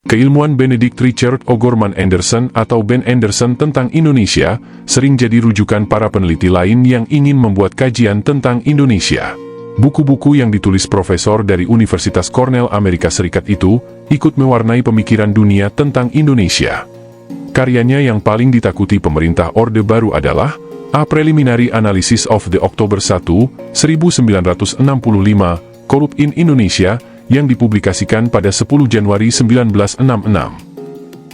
Keilmuan Benedict Richard O'Gorman Anderson atau Ben Anderson tentang Indonesia sering jadi rujukan para peneliti lain yang ingin membuat kajian tentang Indonesia. Buku-buku yang ditulis profesor dari Universitas Cornell Amerika Serikat itu ikut mewarnai pemikiran dunia tentang Indonesia. Karyanya yang paling ditakuti pemerintah Orde Baru adalah A Preliminary Analysis of the October 1, 1965, Corrupt in Indonesia, yang dipublikasikan pada 10 Januari 1966.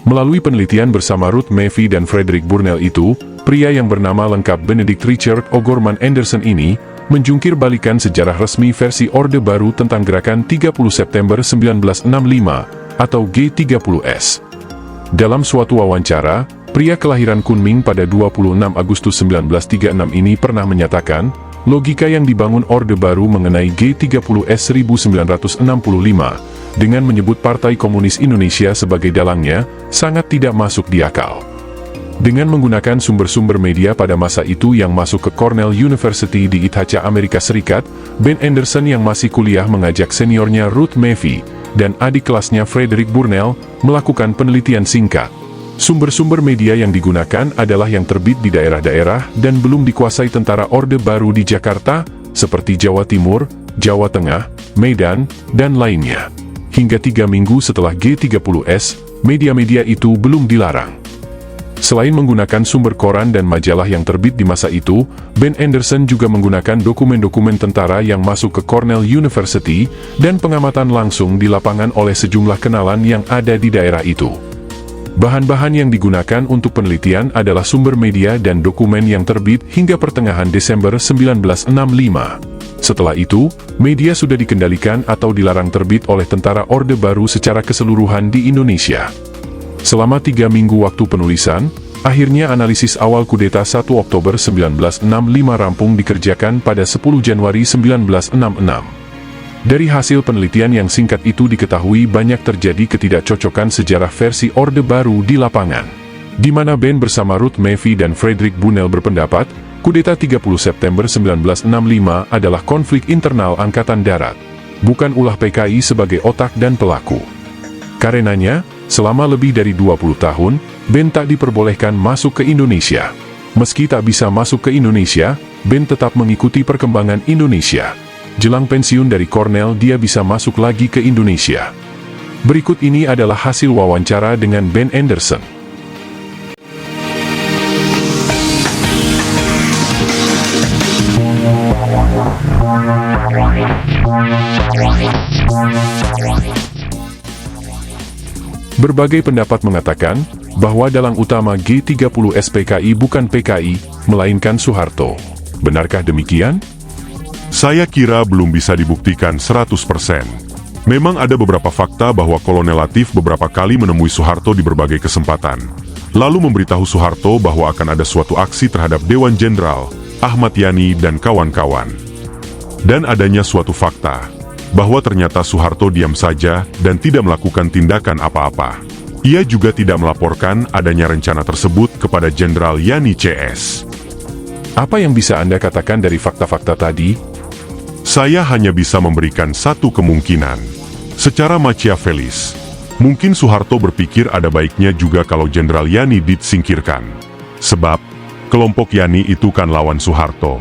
Melalui penelitian bersama Ruth Mavey dan Frederick Burnell itu, pria yang bernama lengkap Benedict Richard O'Gorman Anderson ini menjungkir balikan sejarah resmi versi Orde Baru tentang gerakan 30 September 1965 atau G30S. Dalam suatu wawancara, pria kelahiran Kunming pada 26 Agustus 1936 ini pernah menyatakan, logika yang dibangun Orde Baru mengenai G30S 1965 dengan menyebut Partai Komunis Indonesia sebagai dalangnya sangat tidak masuk di akal. Dengan menggunakan sumber-sumber media pada masa itu yang masuk ke Cornell University di Ithaca, Amerika Serikat, Ben Anderson yang masih kuliah mengajak seniornya Ruth Mavey dan adik kelasnya Frederick Burnell melakukan penelitian singkat. Sumber-sumber media yang digunakan adalah yang terbit di daerah-daerah dan belum dikuasai tentara Orde Baru di Jakarta, seperti Jawa Timur, Jawa Tengah, Medan, dan lainnya. Hingga 3 minggu setelah G30S, media-media itu belum dilarang. Selain menggunakan sumber koran dan majalah yang terbit di masa itu, Ben Anderson juga menggunakan dokumen-dokumen tentara yang masuk ke Cornell University dan pengamatan langsung di lapangan oleh sejumlah kenalan yang ada di daerah itu. Bahan-bahan yang digunakan untuk penelitian adalah sumber media dan dokumen yang terbit hingga pertengahan Desember 1965. Setelah itu, media sudah dikendalikan atau dilarang terbit oleh tentara Orde Baru secara keseluruhan di Indonesia. Selama 3 minggu waktu penulisan, akhirnya analisis awal kudeta 1 Oktober 1965 rampung dikerjakan pada 10 Januari 1966. Dari hasil penelitian yang singkat itu diketahui banyak terjadi ketidakcocokan sejarah versi Orde Baru di lapangan. Di mana Ben bersama Ruth Mavey dan Frederick Burnell berpendapat, kudeta 30 September 1965 adalah konflik internal Angkatan Darat, bukan ulah PKI sebagai otak dan pelaku. Karenanya, selama lebih dari 20 tahun, Ben tak diperbolehkan masuk ke Indonesia. Meski tak bisa masuk ke Indonesia, Ben tetap mengikuti perkembangan Indonesia. Jelang pensiun dari Cornell, dia bisa masuk lagi ke Indonesia. Berikut ini adalah hasil wawancara dengan Ben Anderson. Berbagai pendapat mengatakan bahwa dalang utama G30S PKI bukan PKI, melainkan Soeharto. Benarkah demikian? Saya kira belum bisa dibuktikan 100%. Memang ada beberapa fakta bahwa Kolonel Latif beberapa kali menemui Soeharto di berbagai kesempatan. Lalu memberitahu Soeharto bahwa akan ada suatu aksi terhadap Dewan Jenderal, Ahmad Yani dan kawan-kawan. Dan adanya suatu fakta, bahwa ternyata Soeharto diam saja dan tidak melakukan tindakan apa-apa. Ia juga tidak melaporkan adanya rencana tersebut kepada Jenderal Yani CS. Apa yang bisa Anda katakan dari fakta-fakta tadi? Saya hanya bisa memberikan satu kemungkinan. Secara Machiavellis, mungkin Soeharto berpikir ada baiknya juga kalau Jenderal Yani disingkirkan. Sebab, kelompok Yani itu kan lawan Soeharto.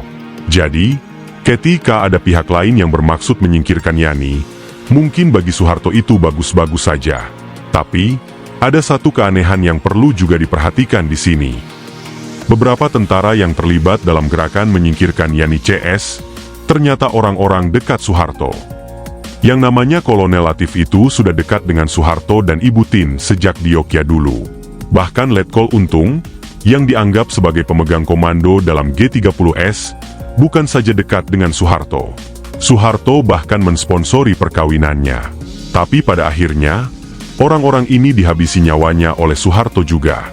Jadi, ketika ada pihak lain yang bermaksud menyingkirkan Yani, mungkin bagi Soeharto itu bagus-bagus saja. Tapi, ada satu keanehan yang perlu juga diperhatikan di sini. Beberapa tentara yang terlibat dalam gerakan menyingkirkan Yani CS, ternyata orang-orang dekat Soeharto. Yang namanya Kolonel Latif itu sudah dekat dengan Soeharto dan Ibu Tin sejak di Yogyakarta dulu. Bahkan Letkol Untung, yang dianggap sebagai pemegang komando dalam G30S, bukan saja dekat dengan Soeharto. Soeharto bahkan mensponsori perkawinannya. Tapi pada akhirnya, orang-orang ini dihabisi nyawanya oleh Soeharto juga.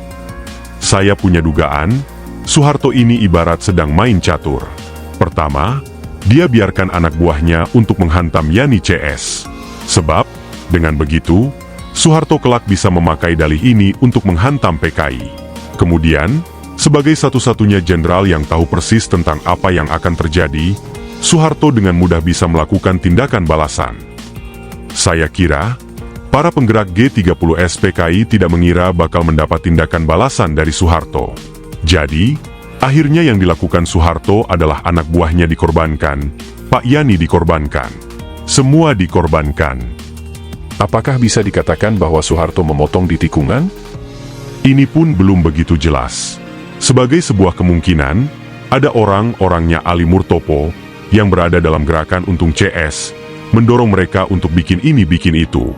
Saya punya dugaan, Soeharto ini ibarat sedang main catur. Pertama, dia biarkan anak buahnya untuk menghantam Yani CS. Sebab, dengan begitu, Soeharto kelak bisa memakai dalih ini untuk menghantam PKI. Kemudian, sebagai satu-satunya jenderal yang tahu persis tentang apa yang akan terjadi, Soeharto dengan mudah bisa melakukan tindakan balasan. Saya kira, Para penggerak G30S PKI tidak mengira bakal mendapat tindakan balasan dari Soeharto. Jadi, akhirnya yang dilakukan Soeharto adalah anak buahnya dikorbankan, Pak Yani dikorbankan. Semua dikorbankan. Apakah bisa dikatakan bahwa Soeharto memotong di tikungan? Ini pun belum begitu jelas. Sebagai sebuah kemungkinan, ada orang-orangnya Ali Murtopo yang berada dalam gerakan Untung CS, mendorong mereka untuk bikin ini bikin itu.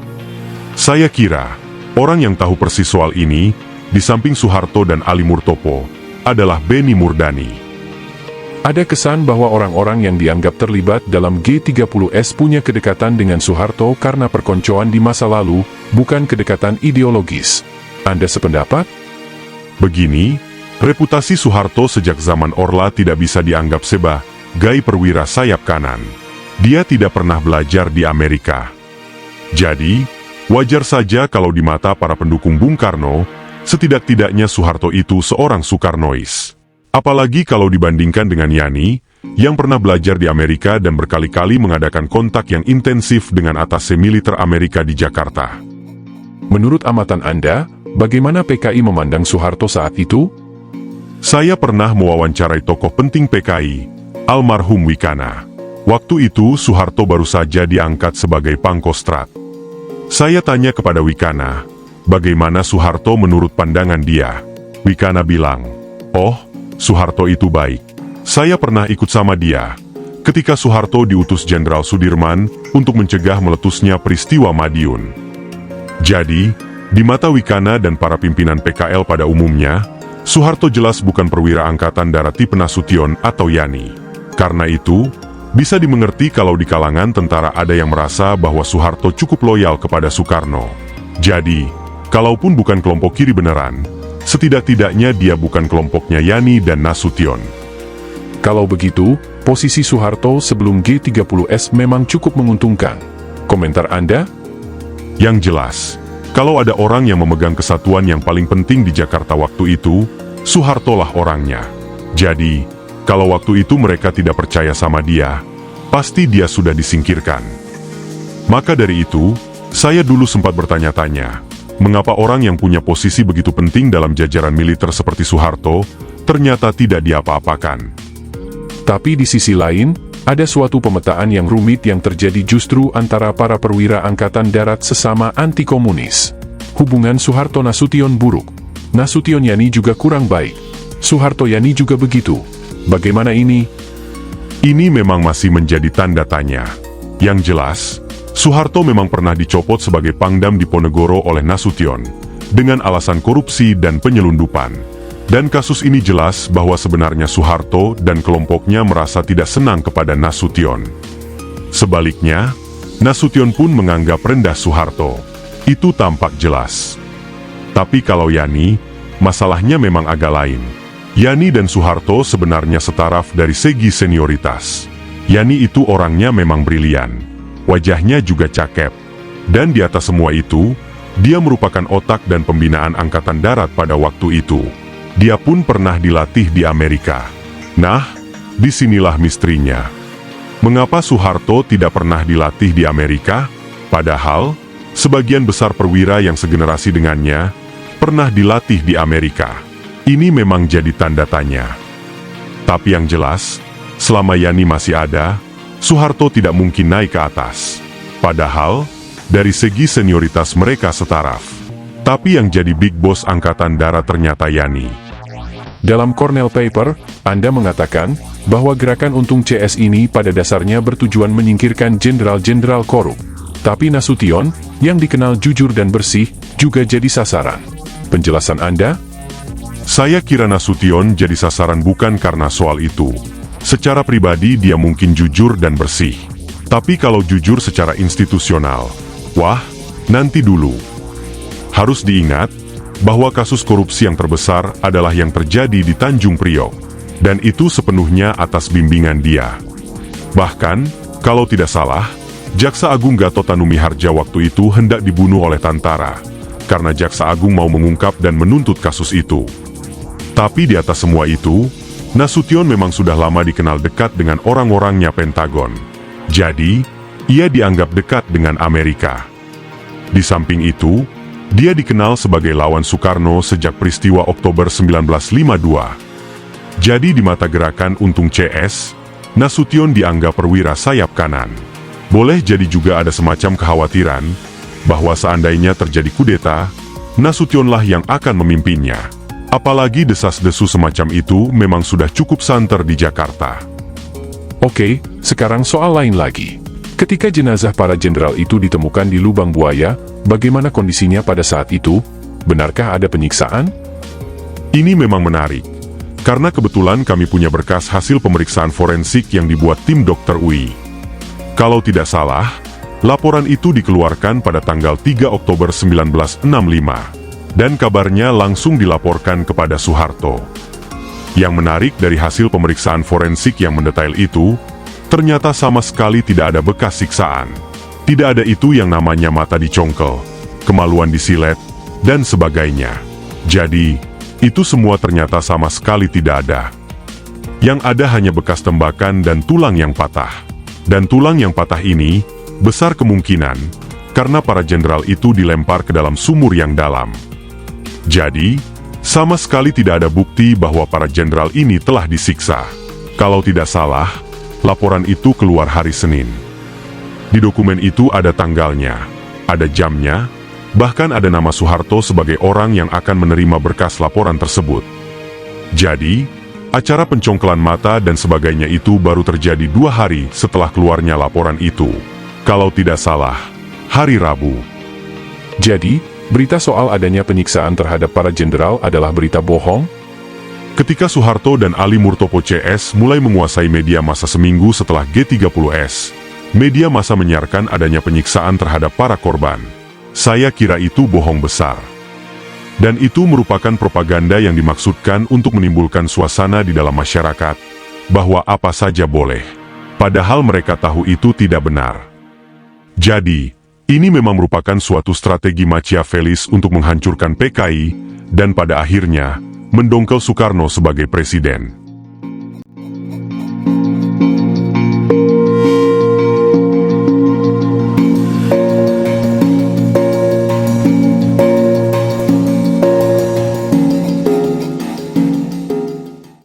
Saya kira, orang yang tahu persis soal ini, di samping Soeharto dan Ali Murtopo, adalah Benny Murdani. Ada kesan bahwa orang-orang yang dianggap terlibat dalam G30S punya kedekatan dengan Soeharto karena perkoncoan di masa lalu, bukan kedekatan ideologis. Anda sependapat? Begini, reputasi Soeharto sejak zaman Orla tidak bisa dianggap sebagai perwira sayap kanan. Dia tidak pernah belajar di Amerika. Jadi, wajar saja kalau di mata para pendukung Bung Karno, setidak-tidaknya Soeharto itu seorang Soekarnois. Apalagi kalau dibandingkan dengan Yani, yang pernah belajar di Amerika dan berkali-kali mengadakan kontak yang intensif dengan atase militer Amerika di Jakarta. Menurut amatan Anda, bagaimana PKI memandang Soeharto saat itu? Saya pernah mewawancarai tokoh penting PKI, almarhum Wikana. Waktu itu Soeharto baru saja diangkat sebagai Pangkostrat. Saya tanya kepada Wikana, bagaimana Soeharto menurut pandangan dia. Wikana bilang, "Oh, Soeharto itu baik. Saya pernah ikut sama dia ketika Soeharto diutus Jenderal Sudirman untuk mencegah meletusnya peristiwa Madiun." Jadi, di mata Wikana dan para pimpinan PKL pada umumnya, Soeharto jelas bukan perwira angkatan darat tipe Nasution atau Yani. Karena itu, bisa dimengerti kalau di kalangan tentara ada yang merasa bahwa Soeharto cukup loyal kepada Soekarno. Jadi, kalaupun bukan kelompok kiri beneran, setidak-tidaknya dia bukan kelompoknya Yani dan Nasution. Kalau begitu, posisi Soeharto sebelum G30S memang cukup menguntungkan. Komentar Anda? Yang jelas, kalau ada orang yang memegang kesatuan yang paling penting di Jakarta waktu itu, Soeharto lah orangnya. Jadi, kalau waktu itu mereka tidak percaya sama dia, pasti dia sudah disingkirkan. Maka dari itu, saya dulu sempat bertanya-tanya, mengapa orang yang punya posisi begitu penting dalam jajaran militer seperti Soeharto, ternyata tidak diapa-apakan. Tapi di sisi lain, ada suatu pemetaan yang rumit yang terjadi justru antara para perwira angkatan darat sesama anti-komunis. Hubungan Soeharto-Nasution buruk. Nasution-Yani juga kurang baik. Soeharto-Yani juga begitu. Bagaimana ini? Ini memang masih menjadi tanda tanya. Yang jelas, Soeharto memang pernah dicopot sebagai Pangdam Diponegoro oleh Nasution, dengan alasan korupsi dan penyelundupan. Dan kasus ini jelas bahwa sebenarnya Soeharto dan kelompoknya merasa tidak senang kepada Nasution. Sebaliknya, Nasution pun menganggap rendah Soeharto. Itu tampak jelas. Tapi kalau Yani, masalahnya memang agak lain. Yani dan Soeharto sebenarnya setaraf dari segi senioritas. Yani itu orangnya memang brilian. Wajahnya juga cakep. Dan di atas semua itu, dia merupakan otak dan pembinaan Angkatan Darat pada waktu itu. Dia pun pernah dilatih di Amerika. Nah, disinilah misterinya. Mengapa Soeharto tidak pernah dilatih di Amerika? Padahal, sebagian besar perwira yang segenerasi dengannya, pernah dilatih di Amerika. Ini memang jadi tanda tanya. Tapi yang jelas, selama Yani masih ada, Soeharto tidak mungkin naik ke atas. Padahal, dari segi senioritas mereka setaraf. Tapi yang jadi big boss Angkatan Darat ternyata Yani. Dalam Cornell Paper, Anda mengatakan bahwa gerakan Untung CS ini pada dasarnya bertujuan menyingkirkan jenderal-jenderal korup. Tapi Nasution, yang dikenal jujur dan bersih, juga jadi sasaran. Penjelasan Anda? Saya kira Nasution jadi sasaran bukan karena soal itu. Secara pribadi dia mungkin jujur dan bersih. Tapi kalau jujur secara institusional, wah, nanti dulu. Harus diingat, bahwa kasus korupsi yang terbesar adalah yang terjadi di Tanjung Priok. Dan itu sepenuhnya atas bimbingan dia. Bahkan, kalau tidak salah, Jaksa Agung Gatot Tanumiharja waktu itu hendak dibunuh oleh tentara. Karena Jaksa Agung mau mengungkap dan menuntut kasus itu. Tapi di atas semua itu, Nasution memang sudah lama dikenal dekat dengan orang-orangnya Pentagon. Jadi, ia dianggap dekat dengan Amerika. Di samping itu, dia dikenal sebagai lawan Soekarno sejak peristiwa Oktober 1952. Jadi di mata gerakan Untung CS, Nasution dianggap perwira sayap kanan. Boleh jadi juga ada semacam kekhawatiran bahwa seandainya terjadi kudeta, Nasutionlah yang akan memimpinnya. Apalagi desas-desus semacam itu memang sudah cukup santer di Jakarta. Oke, sekarang soal lain lagi. Ketika jenazah para jenderal itu ditemukan di lubang buaya, bagaimana kondisinya pada saat itu? Benarkah ada penyiksaan? Ini memang menarik, karena kebetulan kami punya berkas hasil pemeriksaan forensik yang dibuat tim Dr. UI. Kalau tidak salah, laporan itu dikeluarkan pada tanggal 3 Oktober 1965, dan kabarnya langsung dilaporkan kepada Soeharto. Yang menarik dari hasil pemeriksaan forensik yang mendetail itu, ternyata sama sekali tidak ada bekas siksaan. Tidak ada itu yang namanya mata dicongkel, kemaluan disilet, dan sebagainya. Jadi, itu semua ternyata sama sekali tidak ada. Yang ada hanya bekas tembakan dan tulang yang patah. Dan tulang yang patah ini, besar kemungkinan, karena para jenderal itu dilempar ke dalam sumur yang dalam. Jadi, sama sekali tidak ada bukti bahwa para jenderal ini telah disiksa. Kalau tidak salah, laporan itu keluar hari Senin. Di dokumen itu ada tanggalnya, ada jamnya, bahkan ada nama Soeharto sebagai orang yang akan menerima berkas laporan tersebut. Jadi, acara pencongkelan mata dan sebagainya itu baru terjadi 2 hari setelah keluarnya laporan itu. Kalau tidak salah, hari Rabu. Jadi, berita soal adanya penyiksaan terhadap para jenderal adalah berita bohong? Ketika Soeharto dan Ali Murtopo CS mulai menguasai media massa seminggu setelah G30S, media massa menyiarkan adanya penyiksaan terhadap para korban. Saya kira itu bohong besar. Dan itu merupakan propaganda yang dimaksudkan untuk menimbulkan suasana di dalam masyarakat, bahwa apa saja boleh. Padahal mereka tahu itu tidak benar. Jadi, ini memang merupakan suatu strategi Machiavellis untuk menghancurkan PKI, dan pada akhirnya, mendongkel Soekarno sebagai presiden.